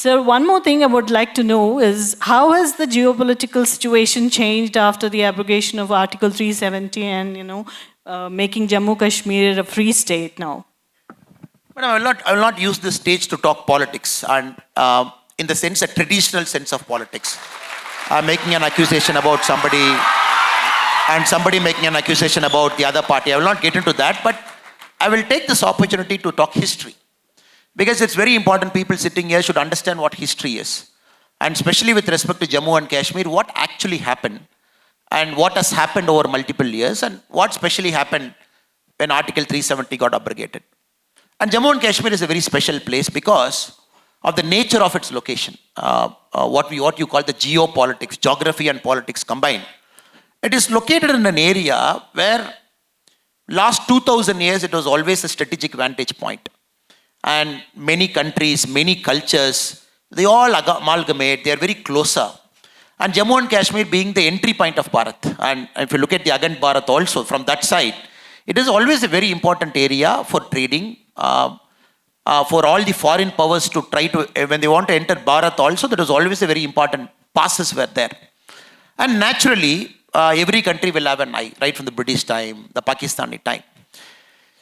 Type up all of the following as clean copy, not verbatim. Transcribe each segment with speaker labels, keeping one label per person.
Speaker 1: So one more thing I would like to know is how has the geopolitical situation changed after the abrogation of Article 370 and making Jammu Kashmir a free state now?
Speaker 2: But I will not use this stage to talk politics, and in the sense, a traditional sense of politics. Making an accusation about somebody, and somebody making an accusation about the other party. I will not get into that, but I will take this opportunity to talk history. Because it's very important people sitting here should understand what history is. And especially with respect to Jammu and Kashmir, what actually happened and what has happened over multiple years and what specially happened when Article 370 got abrogated. And Jammu and Kashmir is a very special place because of the nature of its location. What you call the geopolitics, geography and politics combined. It is located in an area where last 2000 years it was always a strategic vantage point. And many countries, many cultures, they all amalgamate, they are very closer. And Jammu and Kashmir being the entry point of Bharat. And if you look at the Agand Bharat also, from that side, it is always a very important area for trading, for all the foreign powers to try to, when they want to enter Bharat also, that is always a very important passes were there. And naturally, every country will have an eye, right from the British time, the Pakistani time.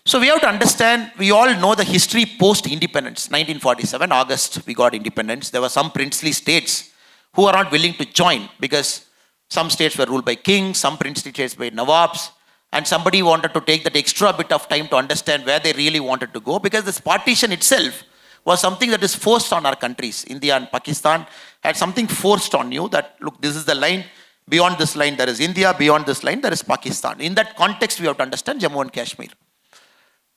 Speaker 2: So we have to understand, we all know the history post-independence. 1947, August, we got independence. There were some princely states who are not willing to join because some states were ruled by kings, some princely states by nawabs, and somebody wanted to take that extra bit of time to understand where they really wanted to go because this partition itself was something that is forced on our countries. India and Pakistan had something forced on you that, look, this is the line, beyond this line there is India, beyond this line there is Pakistan. In that context, we have to understand Jammu and Kashmir.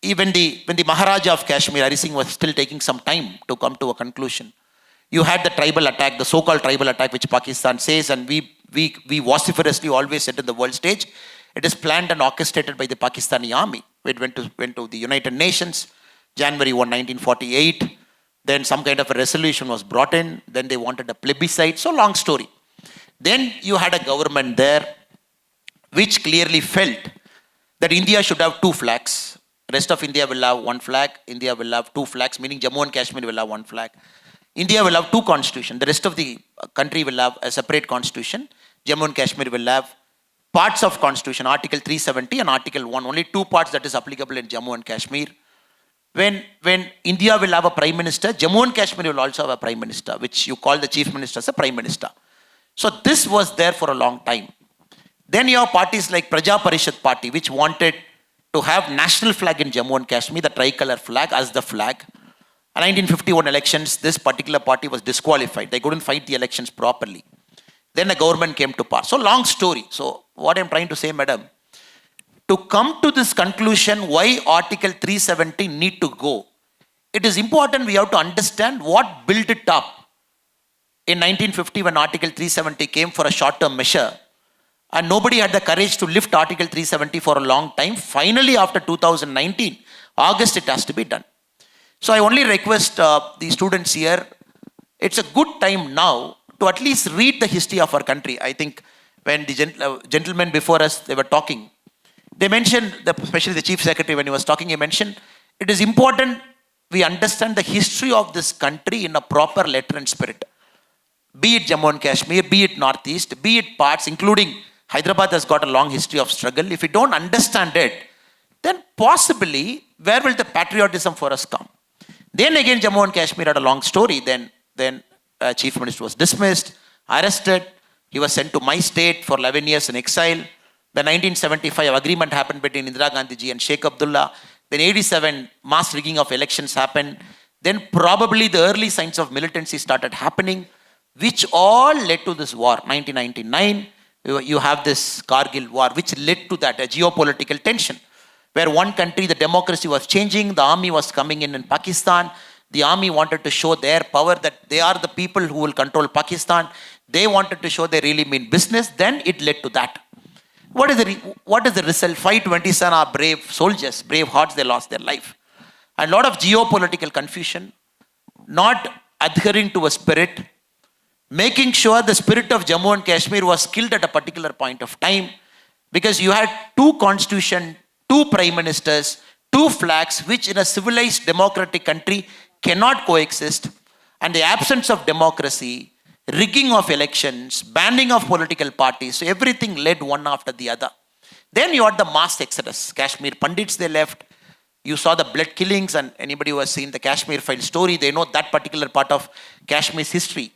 Speaker 2: Even when the Maharaja of Kashmir, Hari Singh, was still taking some time to come to a conclusion. You had the tribal attack, the so-called tribal attack, which Pakistan says, and we vociferously always said in the world stage, it is planned and orchestrated by the Pakistani army. It went to the United Nations, January 1, 1948. Then some kind of a resolution was brought in. Then they wanted a plebiscite. So long story. Then you had a government there which clearly felt that India should have two flags. Rest of India will have one flag. India will have two flags, meaning Jammu and Kashmir will have one flag. India will have two constitutions. The rest of the country will have a separate constitution. Jammu and Kashmir will have parts of constitution, Article 370 and Article 1. Only two parts that is applicable in Jammu and Kashmir. When India will have a prime minister, Jammu and Kashmir will also have a prime minister, which you call the chief minister as a prime minister. So this was there for a long time. Then you have parties like Praja Parishad Party, which wanted to have national flag in Jammu and Kashmir, the tricolor flag as the flag. In 1951 elections, this particular party was disqualified. They couldn't fight the elections properly. Then the government came to power. So long story. So what I'm trying to say, madam, to come to this conclusion why Article 370 need to go, it is important we have to understand what built it up. In 1950, when Article 370 came for a short-term measure, and nobody had the courage to lift Article 370 for a long time. Finally, after 2019, August, it has to be done. So I only request the students here, it's a good time now to at least read the history of our country. I think when the gentlemen before us, they were talking, they mentioned, especially the Chief Secretary, when he was talking, he mentioned, it is important we understand the history of this country in a proper letter and spirit. Be it Jammu and Kashmir, be it Northeast, be it parts, including Hyderabad has got a long history of struggle. If we don't understand it, then possibly, where will the patriotism for us come? Then again, Jammu and Kashmir had a long story. Then Chief Minister was dismissed, arrested. He was sent to my state for 11 years in exile. The 1975 agreement happened between Indira Gandhi ji and Sheikh Abdullah. Then 87 mass rigging of elections happened. Then probably the early signs of militancy started happening, which all led to this war. 1999, you have this Kargil war, which led to that, a geopolitical tension, where one country, the democracy was changing, the army was coming in Pakistan. The army wanted to show their power, that they are the people who will control Pakistan. They wanted to show they really mean business. Then it led to that. What is the result? 527 are brave soldiers, brave hearts, they lost their life. And a lot of geopolitical confusion, not adhering to a spirit, making sure the spirit of Jammu and Kashmir was killed at a particular point of time, because you had two constitutions, two prime ministers, two flags, which in a civilized democratic country cannot coexist. and the absence of democracy, rigging of elections, banning of political parties, so everything led one after the other. Then you had the mass exodus. Kashmir Pandits, they left. You saw the blood killings, and anybody who has seen the Kashmir file story, they know that particular part of Kashmir's history.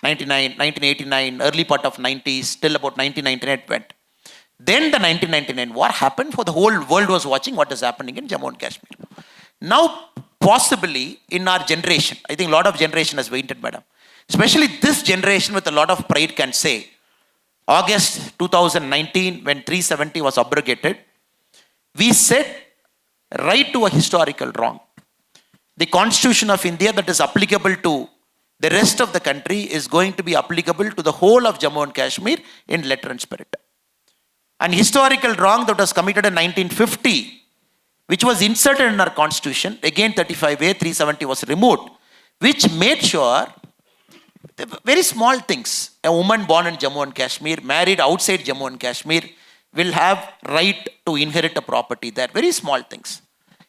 Speaker 2: 1989, early part of 90s, till about 1999 it went. Then the 1999 war happened, for the whole world was watching what is happening in Jammu and Kashmir. Now, possibly in our generation, I think a lot of generation has waited, madam. Especially this generation with a lot of pride can say, August 2019, when 370 was abrogated, we said right to a historical wrong. The Constitution of India that is applicable to the rest of the country is going to be applicable to the whole of Jammu and Kashmir in letter and spirit. An historical wrong that was committed in 1950, which was inserted in our Constitution, again 35A, 370 was removed, which made sure very small things. A woman born in Jammu and Kashmir, married outside Jammu and Kashmir, will have right to inherit a property there. Very small things.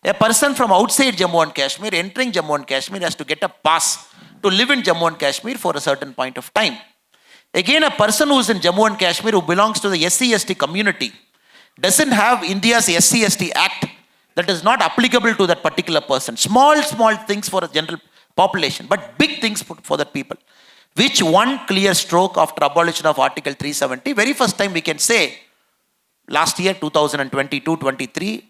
Speaker 2: A person from outside Jammu and Kashmir entering Jammu and Kashmir has to get a pass to live in Jammu and Kashmir for a certain point of time. Again, a person who is in Jammu and Kashmir who belongs to the SC/ST community doesn't have India's SC/ST Act that is not applicable to that particular person. Small things for a general population, but big things for that people. Which one clear stroke after abolition of Article 370, very first time we can say, last year 2022-23,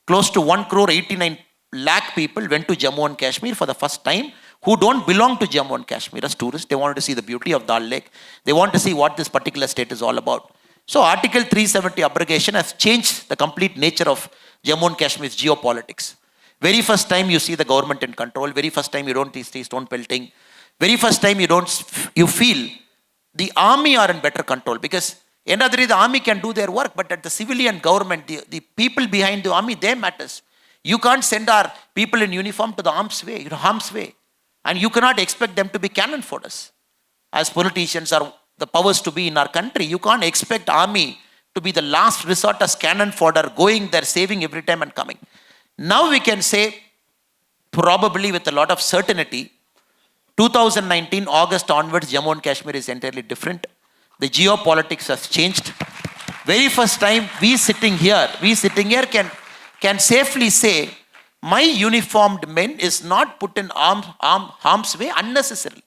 Speaker 2: close to 1 crore 89 lakh people went to Jammu and Kashmir for the first time who don't belong to Jammu and Kashmir as tourists. They wanted to see the beauty of Dal Lake. They want to see what this particular state is all about. So Article 370 abrogation has changed the complete nature of Jammu and Kashmir's geopolitics. Very first time you see the government in control. Very first time you don't see stone pelting. Very first time you feel the army are in better control, because end of the day the army can do their work, but at the civilian government, the people behind the army, they matters. You can't send our people in uniform to the harm's way. And you cannot expect them to be cannon fodder. As politicians are the powers to be in our country, you can't expect army to be the last resort as cannon fodder, going there, saving every time and coming. Now we can say, probably with a lot of certainty, 2019, August onwards, Jammu and Kashmir is entirely different. The geopolitics has changed. Very first time, we sitting here can safely say, my uniformed men is not put in harm's way unnecessarily.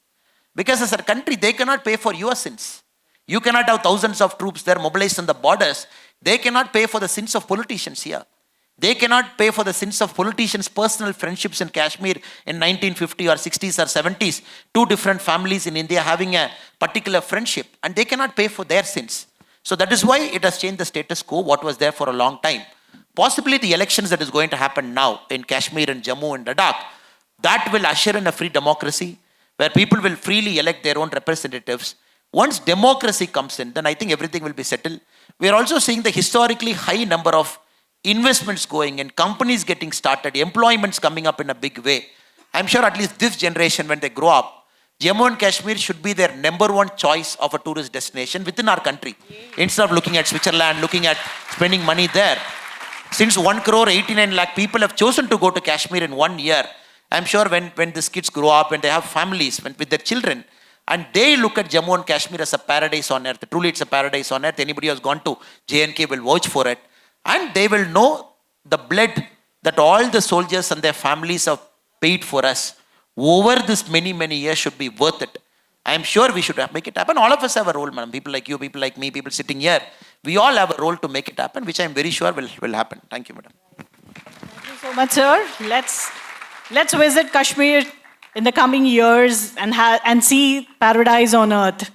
Speaker 2: Because as a country, they cannot pay for your sins. You cannot have thousands of troops there mobilized on the borders. They cannot pay for the sins of politicians here. They cannot pay for the sins of politicians' personal friendships in Kashmir in 1950 or 60s or 70s. Two different families in India having a particular friendship, and they cannot pay for their sins. So that is why it has changed the status quo, what was there for a long time. Possibly the elections that is going to happen now in Kashmir and Jammu and Ladakh, that will usher in a free democracy where people will freely elect their own representatives. Once democracy comes in, then I think everything will be settled. We are also seeing the historically high number of investments going in, companies getting started, employments coming up in a big way. I'm sure at least this generation, when they grow up, Jammu and Kashmir should be their number one choice of a tourist destination within our country. Instead of looking at Switzerland, looking at spending money there. Since 1 crore 89 lakh people have chosen to go to Kashmir in 1 year, I'm sure when these kids grow up, when they have families, with their children, and they look at Jammu and Kashmir as a paradise on earth, truly it's a paradise on earth. Anybody who has gone to J&K will vouch for it. And they will know the blood that all the soldiers and their families have paid for us over this many years should be worth it. I am sure we should make it happen. All of us have a role, madam. People like you, people like me, people sitting here. We all have a role to make it happen, which I am very sure will happen. Thank you, madam.
Speaker 1: Thank you so much, sir. Let's visit Kashmir in the coming years and see paradise on earth.